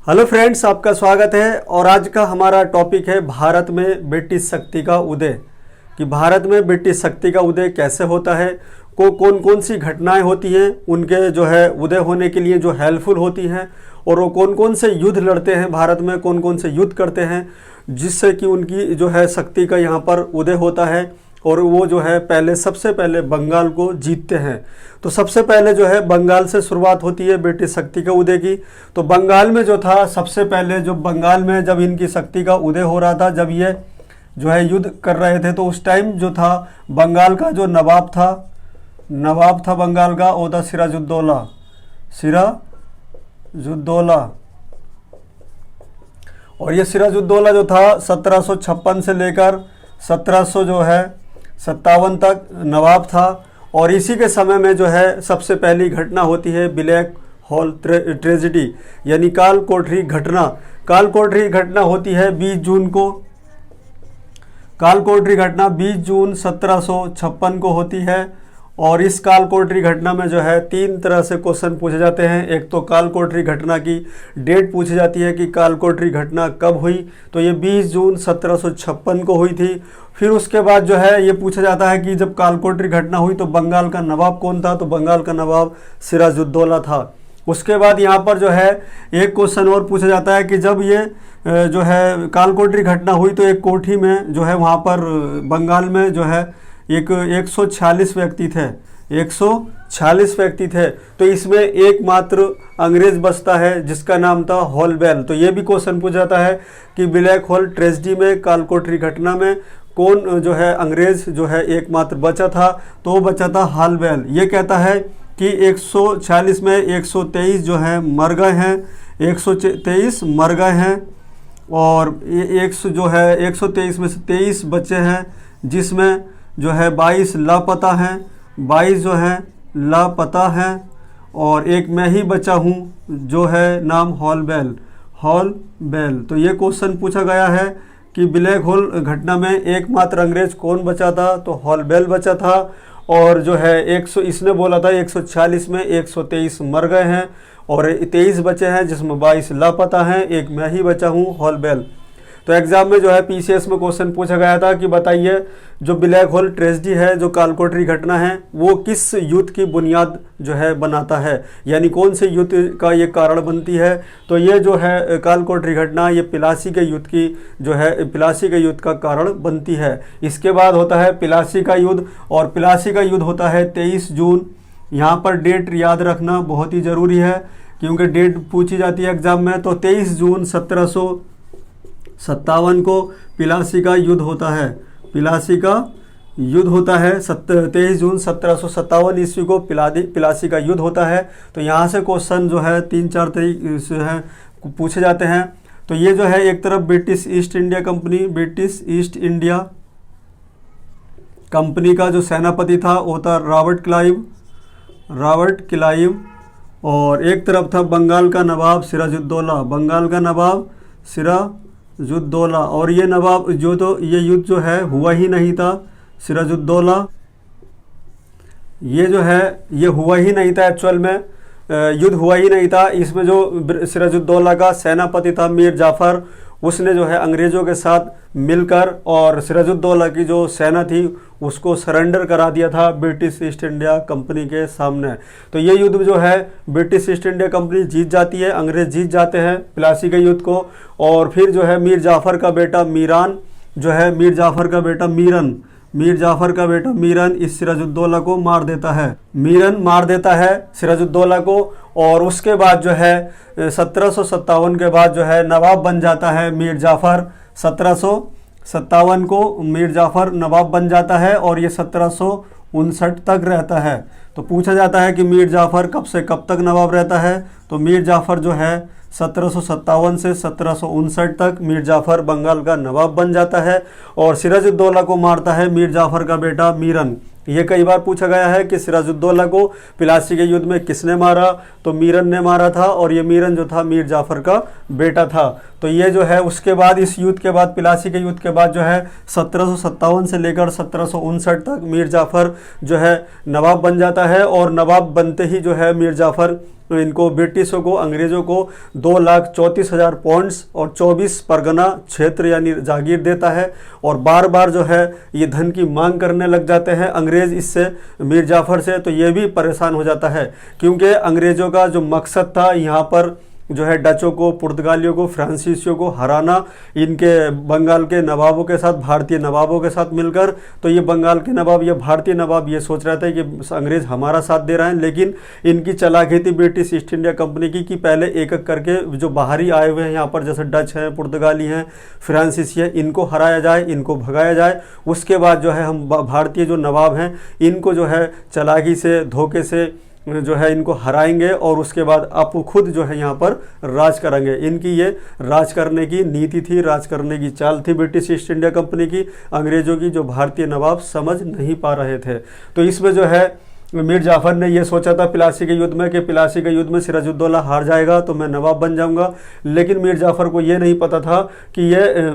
Hello friends, आपका स्वागत है। और आज का हमारा टॉपिक है भारत में ब्रिटिश शक्ति का उदय। कि भारत में ब्रिटिश शक्ति का उदय कैसे होता है, कौन कौन सी घटनाएं होती हैं उनके जो है उदय होने के लिए जो हेल्पफुल होती हैं, और वो कौन कौन से युद्ध लड़ते हैं भारत में, कौन कौन से युद्ध करते हैं जिससे कि उनकी जो है शक्ति का यहाँ पर उदय होता है। और वो जो है सबसे पहले बंगाल को जीतते हैं। तो सबसे पहले जो है बंगाल से शुरुआत होती है ब्रिटिश शक्ति के उदय की। तो बंगाल में जो था सबसे पहले, जो बंगाल में जब इनकी शक्ति का उदय हो रहा था, जब ये जो है युद्ध कर रहे थे, तो उस टाइम जो था बंगाल का जो नवाब था बंगाल का, वो था सिराजुद्दौला। और ये सिराजुद्दौला जो था 1756 से लेकर 1700 जो है 57 तक नवाब था। और इसी के समय में जो है सबसे पहली घटना होती है ब्लैक हॉल ट्रेजेडी, यानी काल कोठरी घटना। काल कोठरी घटना होती है 20 जून को। काल कोठरी घटना 20 जून 1756 को होती है। और इस काल कोठरी घटना में जो है 3 तरह से क्वेश्चन पूछे जाते हैं। एक तो काल कोठरी घटना की डेट पूछी जाती है कि काल कोठरी घटना कब हुई, तो ये 20 जून 1756 को हुई थी। फिर उसके बाद जो है ये पूछा जाता है कि जब काल कोठरी घटना हुई तो बंगाल का नवाब कौन था, तो बंगाल का नवाब सिराजुद्दौला था। उसके बाद यहाँ पर जो है एक क्वेश्चन और पूछा जाता है कि जब ये जो है काल कोठरी घटना हुई तो एक कोठी में जो है वहाँ पर बंगाल में जो है 146 व्यक्ति थे। 146 व्यक्ति थे। तो इसमें एकमात्र अंग्रेज बचता है जिसका नाम था हॉलबेल। तो ये भी क्वेश्चन पूछा जाता है कि ब्लैक हॉल ट्रेजेडी में, काल कोठरी घटना में कौन जो है अंग्रेज जो है एकमात्र बचा था, तो वो बचा था हॉलबेल। ये कहता है कि 146 में 123 जो है मर गए हैं, 123 मर गए हैं। और 123 में से 23 बचे हैं, जिसमें जो है 22 लापता हैं, 22 जो है लापता हैं। और एक मैं ही बचा हूँ जो है नाम हॉलबेल। तो ये क्वेश्चन पूछा गया है कि ब्लैक होल घटना में एकमात्र अंग्रेज कौन बचा था, तो हॉलबेल बचा था। और जो है इसने बोला था 146 में 123 मर गए हैं और 23 बचे हैं, जिसमें 22 लापता हैं, एक मैं ही बचा हूँ हॉलबेल। तो एग्जाम में जो है पीसीएस में क्वेश्चन पूछा गया था कि बताइए जो ब्लैक होल ट्रेजेडी है, जो काल कोठरी घटना है, वो किस युद्ध की बुनियाद जो है बनाता है, यानी कौन से युद्ध का ये कारण बनती है। तो ये जो है काल कोठरी घटना ये प्लासी के युद्ध की जो है प्लासी के युद्ध का कारण बनती है। इसके बाद होता है प्लासी का युद्ध, और प्लासी का युद्ध होता है 23 जून। यहाँ पर डेट याद रखना बहुत ही ज़रूरी है क्योंकि डेट पूछी जाती है एग्जाम में। तो 23 जून 1757 को प्लासी का युद्ध होता है। प्लासी का युद्ध होता है 23 जून 1757 ईस्वी को प्लासी का युद्ध होता है। तो यहाँ से क्वेश्चन जो है 3-4 तरीके से है पूछे जाते हैं। तो ये जो है एक तरफ ब्रिटिश ईस्ट इंडिया कंपनी का जो सेनापति था वो था रॉबर्ट क्लाइव। और एक तरफ था बंगाल का नवाब सिराजुद्दौला। और ये नवाब ये युद्ध जो है हुआ ही नहीं था। सिराजुद्दौला ये जो है ये हुआ ही नहीं था, एक्चुअल में युद्ध हुआ ही नहीं था। इसमें जो सिराजुद्दौला का सेनापति था मीर जाफर, उसने जो है अंग्रेज़ों के साथ मिलकर और सिराजुद्दौला की जो सेना थी उसको सरेंडर करा दिया था ब्रिटिश ईस्ट इंडिया कंपनी के सामने। तो ये युद्ध जो है ब्रिटिश ईस्ट इंडिया कंपनी जीत जाती है, अंग्रेज जीत जाते हैं प्लासी के युद्ध को। और फिर जो है मीर जाफ़र का बेटा मीरन इस सिराजुद्दौला को मार देता है। सिराजुद्दौला को। और उसके बाद जो है 1757 के बाद जो है नवाब बन जाता है मीर जाफ़र। 1757 को मीर जाफ़र नवाब बन जाता है और ये 1759 तक रहता है। तो पूछा जाता है कि मीर जाफ़र कब से कब तक नवाब रहता है, तो मीर जाफ़र जो है 1757 से 1759 तक मीर जाफ़र बंगाल का नवाब बन जाता है। और सिराजुद्दौला को मारता है मीर जाफ़र का बेटा मीरन। ये कई बार पूछा गया है कि सिराजुद्दौला को प्लासी के युद्ध में किसने मारा, तो मीरन ने मारा था। और ये मीरन जो था मीर जाफ़र का बेटा था। तो ये जो है उसके बाद इस युद्ध के बाद प्लासी के युद्ध के बाद जो है 1757 से लेकर 1759 तक मीर जाफ़र जो है नवाब बन जाता है। और नवाब बनते ही जो है मीर जाफ़र इनको ब्रिटिशों को, अंग्रेज़ों को 2,34,000 पौंड्स और 24 परगना क्षेत्र यानी जागीर देता है। और बार बार जो है ये धन की मांग करने लग जाते हैं अंग्रेज़ इससे, मीर जाफ़र से। तो ये भी परेशान हो जाता है, क्योंकि अंग्रेज़ों का जो मकसद था यहाँ पर जो है डचों को, पुर्तगालियों को, फ्रांसीसियों को हराना, इनके बंगाल के नवाबों के साथ, भारतीय नवाबों के साथ मिलकर। तो ये बंगाल के नवाब, ये भारतीय नवाब ये सोच रहे थे कि अंग्रेज़ हमारा साथ दे रहे हैं, लेकिन इनकी चालाकी थी ब्रिटिश ईस्ट इंडिया कंपनी की कि पहले एक एक करके जो बाहरी आए हुए हैं यहाँ पर, जैसे डच हैं, पुर्तगाली हैं, फ्रांसीसी हैं, इनको हराया जाए, इनको भगाया जाए। उसके बाद जो है हम भारतीय जो नवाब हैं इनको जो है चालाकी से, धोखे से जो है इनको हराएंगे और उसके बाद आप खुद जो है यहाँ पर राज करेंगे। इनकी ये राज करने की नीति थी, राज करने की चाल थी ब्रिटिश ईस्ट इंडिया कंपनी की, अंग्रेज़ों की, जो भारतीय नवाब समझ नहीं पा रहे थे। तो इसमें जो है मीर जाफ़र ने ये सोचा था प्लासी के युद्ध में कि प्लासी के युद्ध में सिराजुद्दौला हार जाएगा तो मैं नवाब बन जाऊंगा। लेकिन मीर जाफ़र को ये नहीं पता था कि ये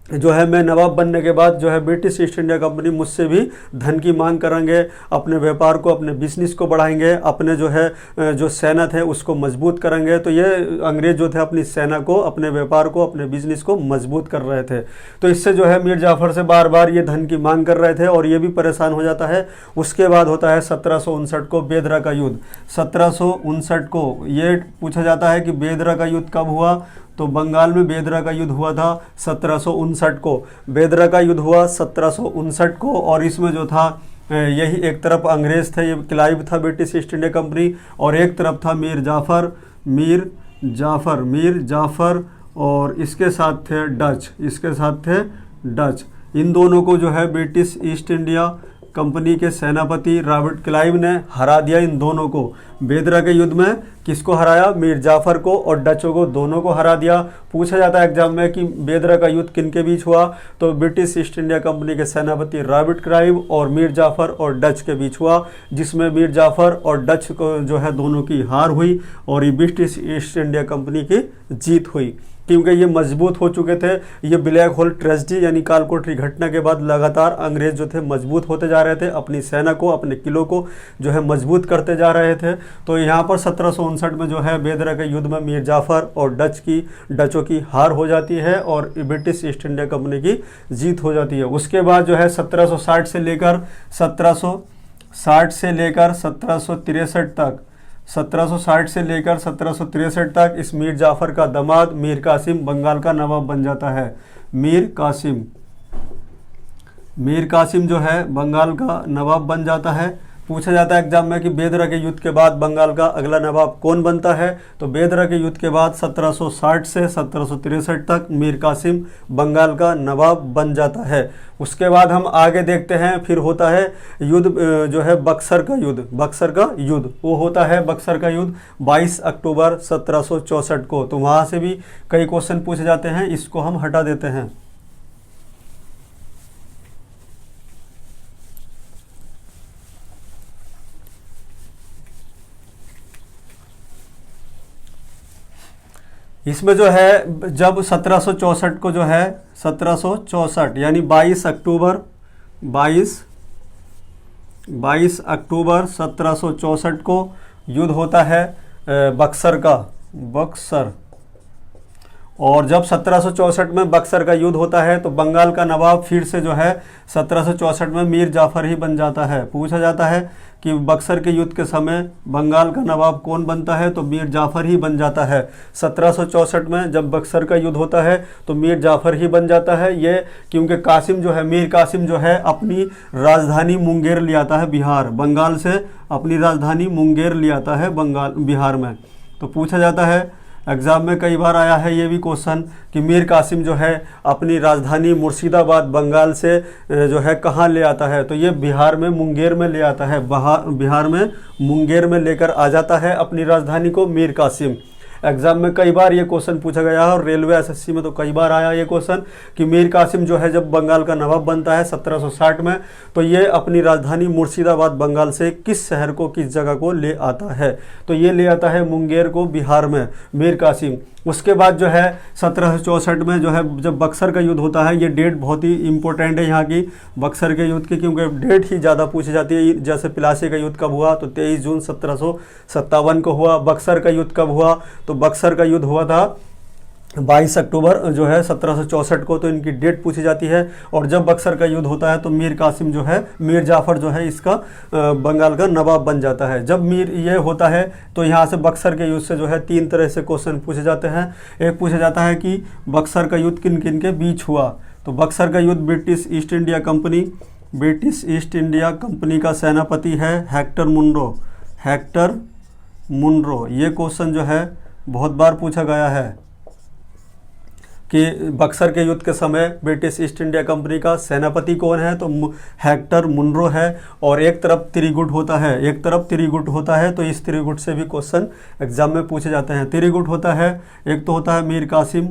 जो है मैं नवाब बनने के बाद जो है ब्रिटिश ईस्ट इंडिया कंपनी मुझसे भी धन की मांग करेंगे, अपने व्यापार को, अपने बिजनेस को बढ़ाएंगे, अपने जो है जो सेना थे उसको मजबूत करेंगे। तो ये अंग्रेज़ जो थे अपनी सेना को, अपने व्यापार को, अपने बिजनेस को मजबूत कर रहे थे। तो इससे जो है मीर जाफ़र से बार बार ये धन की मांग कर रहे थे और ये भी परेशान हो जाता है। उसके बाद होता है 1759 को बेदरा का युद्ध। 1759 को ये पूछा जाता है कि बेदरा का युद्ध कब हुआ, तो बंगाल में बेदरा का युद्ध हुआ था 1759 को। बेदरा का युद्ध हुआ 1759 को और इसमें जो था यही एक तरफ अंग्रेज़ थे, ये क्लाइव था ब्रिटिश ईस्ट इंडिया कंपनी, और एक तरफ था मीर जाफ़र और इसके साथ थे डच। इन दोनों को जो है ब्रिटिश ईस्ट इंडिया कंपनी के सेनापति रॉबर्ट क्लाइव ने हरा दिया। इन दोनों को बेदरा के युद्ध में किसको हराया, मीर जाफ़र को और डचों को, दोनों को हरा दिया। पूछा जाता है एग्जाम में कि बेदरा का युद्ध किन के बीच हुआ, तो ब्रिटिश ईस्ट इंडिया कंपनी के सेनापति रॉबर्ट क्लाइव और मीर जाफ़र और डच के बीच हुआ, जिसमें मीर जाफ़र और डच को जो है दोनों की हार हुई और ये ब्रिटिश ईस्ट इंडिया कंपनी की जीत हुई, क्योंकि ये मजबूत हो चुके थे। ये ब्लैक होल ट्रेजेडी यानी कालकोठरी घटना के बाद लगातार अंग्रेज़ जो थे मजबूत होते जा रहे थे, अपनी सेना को, अपने किलों को जो है मजबूत करते जा रहे थे। तो यहाँ पर 1759 में जो है बेदरा के युद्ध में मीर जाफ़र और डचों की हार हो जाती है और ब्रिटिश ईस्ट इंडिया कंपनी की जीत हो जाती है। उसके बाद जो है 1760 से लेकर 1763 तक इस मीर जाफ़र का दामाद मीर कासिम बंगाल का नवाब बन जाता है। मीर कासिम जो है बंगाल का नवाब बन जाता है। पूछा जाता है एग्जाम में कि बेदरा के युद्ध के बाद बंगाल का अगला नवाब कौन बनता है, तो बेदरा के युद्ध के बाद 1760 से 1763 तक मीर कासिम बंगाल का नवाब बन जाता है। उसके बाद हम आगे देखते हैं, फिर होता है युद्ध जो है बक्सर का युद्ध वो होता है बक्सर का युद्ध 22 अक्टूबर 1764 को। तो वहाँ से भी कई क्वेश्चन पूछे जाते हैं, इसको हम हटा देते हैं। इसमें जो है जब 1764 को जो है 1764 यानी 22 अक्टूबर 1764 को युद्ध होता है बक्सर। और जब 1764 में बक्सर का युद्ध होता है तो बंगाल का नवाब फिर से जो है 1764 में मीर जाफ़र ही बन जाता है। पूछा जाता है कि बक्सर के युद्ध के समय बंगाल का नवाब कौन बनता है, तो मीर जाफ़र ही बन जाता है। 1764 में जब बक्सर का युद्ध होता है तो मीर जाफ़र ही बन जाता है। ये क्योंकि मीर कासिम जो है अपनी राजधानी मुंगेर ले आता है बंगाल से अपनी राजधानी मुंगेर ले आता है बिहार में। तो पूछा जाता है एग्ज़ाम में कई बार आया है ये भी क्वेश्चन कि मीर कासिम जो है अपनी राजधानी मुर्शिदाबाद बंगाल से जो है कहाँ ले आता है, तो ये बिहार में मुंगेर में ले आता है। बिहार में मुंगेर में लेकर आ जाता है अपनी राजधानी को मीर कासिम। एग्जाम में कई बार ये क्वेश्चन पूछा गया है और रेलवे एसएससी में तो कई बार आया ये क्वेश्चन कि मीर कासिम जो है जब बंगाल का नवाब बनता है 1760 में, तो ये अपनी राजधानी मुर्शिदाबाद बंगाल से किस शहर को, किस जगह को ले आता है, तो ये ले आता है मुंगेर को बिहार में मीर कासिम। उसके बाद जो है 1764 में जो है जब बक्सर का युद्ध होता है, ये डेट बहुत ही इम्पोर्टेंट है यहाँ की बक्सर के युद्ध की, क्योंकि डेट ही ज़्यादा पूछी जाती है। जैसे प्लासी का युद्ध कब हुआ, तो 23 जून 1757 को हुआ। बक्सर का युद्ध कब हुआ, तो बक्सर का युद्ध हुआ था 22 अक्टूबर जो है 1764 को, तो इनकी डेट पूछी जाती है। और जब बक्सर का युद्ध होता है तो मीर कासिम जो है, मीर जाफ़र जो है इसका बंगाल का नवाब बन जाता है। जब मीर ये होता है तो यहाँ से बक्सर के युद्ध से जो है 3 तरह से क्वेश्चन पूछे जाते हैं। एक पूछा जाता है कि बक्सर का युद्ध किन किन के बीच हुआ, तो बक्सर का युद्ध ब्रिटिश ईस्ट इंडिया कंपनी का सेनापति है हेक्टर मुनरो। ये क्वेश्चन जो है बहुत बार पूछा गया है कि बक्सर के युद्ध के समय ब्रिटिश ईस्ट इंडिया कंपनी का सेनापति कौन है, तो हेक्टर मुनरो है। और एक तरफ त्रिगुट होता है, तो इस त्रिगुट से भी क्वेश्चन एग्जाम में पूछे जाते हैं। त्रिगुट होता है, एक तो होता है मीर कासिम,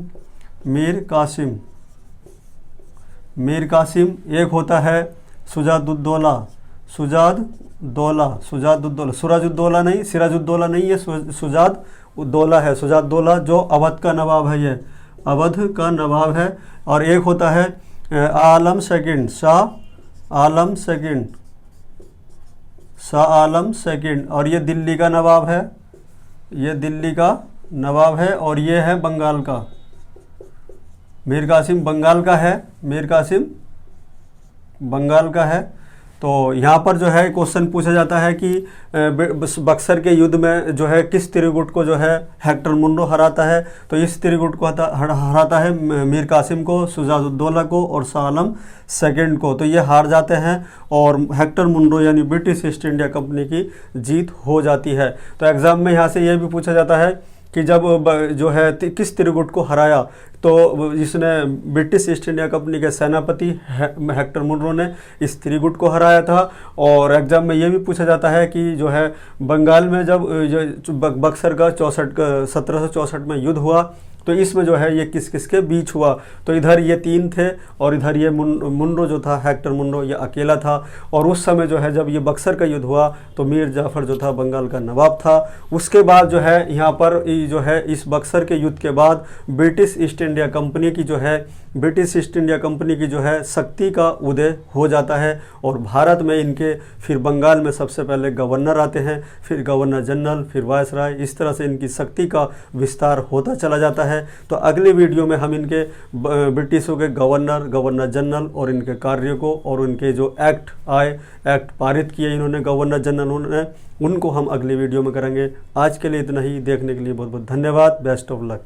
एक होता है सिराजुद्दौला नहीं, ये सिराजुद्दौला है, सुजाउद्दौला जो अवध का नवाब है, ये अवध का नवाब है। और एक होता है शाह आलम सेकंड, और ये दिल्ली का नवाब है, और ये है बंगाल का। मीर कासिम बंगाल का है। तो यहाँ पर जो है क्वेश्चन पूछा जाता है कि बक्सर के युद्ध में जो है किस त्रिगुट को जो है हेक्टर मुनरो हराता है, तो इस त्रिगुट को हराता है मीर कासिम को, सुजाउद्दौला को और शाह आलम सेकंड को। तो ये हार जाते हैं और हेक्टर मुनरो यानी ब्रिटिश ईस्ट इंडिया कंपनी की जीत हो जाती है। तो एग्ज़ाम में यहाँ से ये भी पूछा जाता है कि जब जो है किस त्रिगुट को हराया, तो जिसने ब्रिटिश ईस्ट इंडिया कंपनी के सेनापति हेक्टर मुनरो ने इस त्रिगुट को हराया था। और एग्ज़ाम में ये भी पूछा जाता है कि जो है बंगाल में जब बक्सर का 1764 में युद्ध हुआ, तो इसमें जो है ये किस किस के बीच हुआ, तो इधर ये 3 थे और इधर ये मुनरो जो था, हेक्टर मुनरो, ये अकेला था। और उस समय जो है जब ये बक्सर का युद्ध हुआ तो मीर जाफ़र जो था बंगाल का नवाब था। उसके बाद जो है यहाँ पर जो है इस बक्सर के युद्ध के बाद ब्रिटिश ईस्ट इंडिया कंपनी की जो है शक्ति का उदय हो जाता है। और भारत में इनके फिर बंगाल में सबसे पहले गवर्नर आते हैं, फिर गवर्नर जनरल, फिर वायसराय, इस तरह से इनकी शक्ति का विस्तार होता चला जाता है। तो अगले वीडियो में हम इनके ब्रिटिशों के गवर्नर जनरल और इनके कार्यों को और उनके जो एक्ट पारित किए इन्होंने गवर्नर जनरल उनको हम अगले वीडियो में करेंगे। आज के लिए इतना ही। देखने के लिए बहुत बहुत धन्यवाद। Best of luck.